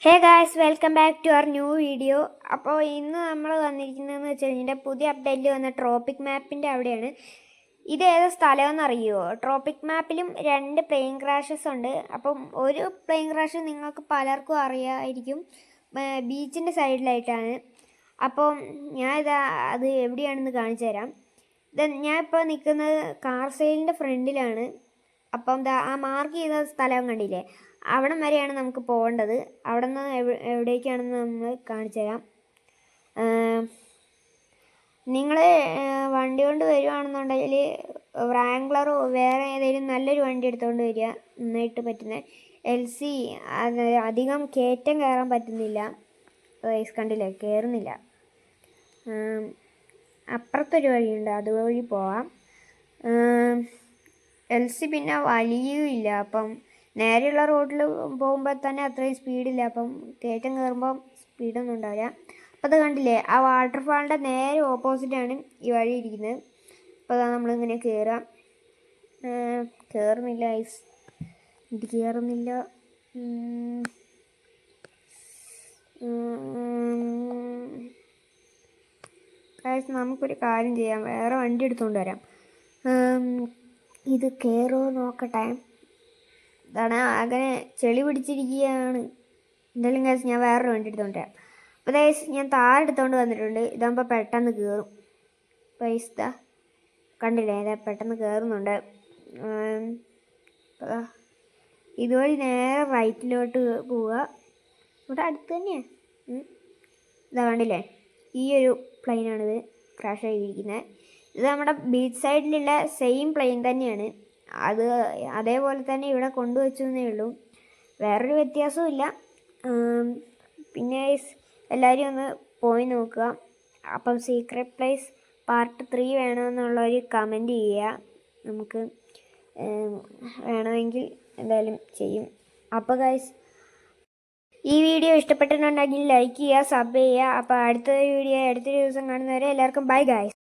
Hey guys, welcome back to our new video. അപ്പോൾ ഇന്ന് നമ്മൾ വന്നിരിക്കുന്നതെന്ന് വെച്ച് കഴിഞ്ഞാൽ പുതിയ അപ്ഡേറ്റിൽ വന്ന ട്രോപ്പിക് മാപ്പിൻ്റെ അവിടെയാണ്. ഇത് ഏത് സ്ഥലമെന്ന് അറിയുമോ? ട്രോപ്പിക് മാപ്പിലും 2 പ്ലെയിൻ ക്രാഷസ് ഉണ്ട്. അപ്പം ഒരു പ്ലെയിൻ ക്രാഷ് നിങ്ങൾക്ക് പലർക്കും അറിയാമായിരിക്കും, ബീച്ചിൻ്റെ സൈഡിലായിട്ടാണ്. അപ്പം അത് എവിടെയാണെന്ന് കാണിച്ചു തരാം. ഞാൻ ഇപ്പോൾ നിൽക്കുന്നത് കാർ സെയിലിൻ്റെ ഫ്രണ്ടിലാണ്. അപ്പം ആ മാർക്ക് ചെയ്ത സ്ഥലം കണ്ടില്ലേ, അവിടം വരെയാണ് നമുക്ക് പോകേണ്ടത്. അവിടെ നിന്ന് എവിടേക്കാണെന്ന് നമ്മൾ കാണിച്ചു തരാം. നിങ്ങൾ വണ്ടി കൊണ്ട് വരുവാണെന്നുണ്ടെങ്കിൽ വ്രാംഗ്ലറോ വേറെ ഏതെങ്കിലും നല്ലൊരു വണ്ടി എടുത്തുകൊണ്ട് വരിക. നന്നായിട്ട് പറ്റുന്ന LC അധികം കയറ്റം കയറാൻ പറ്റുന്നില്ല. കണ്ടില്ലേ, കയറുന്നില്ല. അപ്പുറത്തൊരു വഴിയുണ്ട്, അതുവഴി പോവാം. LC പിന്നെ വലിയുമില്ല. അപ്പം നേരെയുള്ള റോഡിൽ പോകുമ്പോൾ തന്നെ അത്രയും സ്പീഡില്ല. അപ്പം കയറ്റം കയറുമ്പം സ്പീഡൊന്നും ഉണ്ടാവില്ല. അപ്പോൾ അത് കണ്ടില്ലേ, ആ വാട്ടർഫാളിൻ്റെ നേരെ ഓപ്പോസിറ്റാണ് ഈ വഴി ഇരിക്കുന്നത്. അപ്പോൾ അതാ നമ്മളിങ്ങനെ കയറുന്നില്ല ഐസ്, ഇത് കയറുന്നില്ല. നമുക്കൊരു കാര്യം ചെയ്യാം, വേറെ വണ്ടി എടുത്തുകൊണ്ട് വരാം. ഇത് കയറുമോ നോക്കട്ടെ. ഇതാണ് അങ്ങനെ ചെളി പിടിച്ചിരിക്കുകയാണ്. എന്തായാലും ഗൈസ്, ഞാൻ വേറൊരു വണ്ടി എടുത്തുകൊണ്ട് വരാം. അപ്പോൾ ഗൈസ്, ഞാൻ താഴെ എടുത്തുകൊണ്ട് വന്നിട്ടുണ്ട്. ഇതാകുമ്പോൾ പെട്ടെന്ന് കയറും. ഗൈസ് ഇതാ കണ്ടില്ലേ, ഇതാ പെട്ടെന്ന് കയറുന്നുണ്ട്. ഇതുവഴി നേരെ റൈറ്റിലോട്ട് പോവുക. ഇവിടെ അടുത്ത് തന്നെയാണ്. ഇതാ കണ്ടില്ലേ, ഈ ഒരു പ്ലെയിനാണിത് ക്രാഷ് ആയിരിക്കുന്നത്. ഇത് നമ്മുടെ ബീച്ച് സൈഡിലുള്ള സെയിം പ്ലെയിൻ തന്നെയാണ്. അതേപോലെ തന്നെ ഇവിടെ കൊണ്ടുവച്ചെന്നേ ഉള്ളൂ, വേറൊരു വ്യത്യാസവും ഇല്ല. പിന്നെ എല്ലാവരും ഒന്ന് പോയി നോക്കുക. അപ്പം സീക്രട്ട് പ്ലേസ് പാർട്ട് 3 വേണമെന്നുള്ളൊരു കമൻറ്റ് ചെയ്യുക. നമുക്ക് വേണമെങ്കിൽ എന്തായാലും ചെയ്യും. അപ്പോൾ ഗൈസ്, ഈ വീഡിയോ ഇഷ്ടപ്പെട്ടിട്ടുണ്ടെങ്കിൽ ലൈക്ക് ചെയ്യുക, സബ് ചെയ്യുക. അപ്പോൾ അടുത്ത വീഡിയോ അടുത്ത ദിവസം കാണുന്നവരെ എല്ലാവർക്കും ബൈ ഗൈസ്.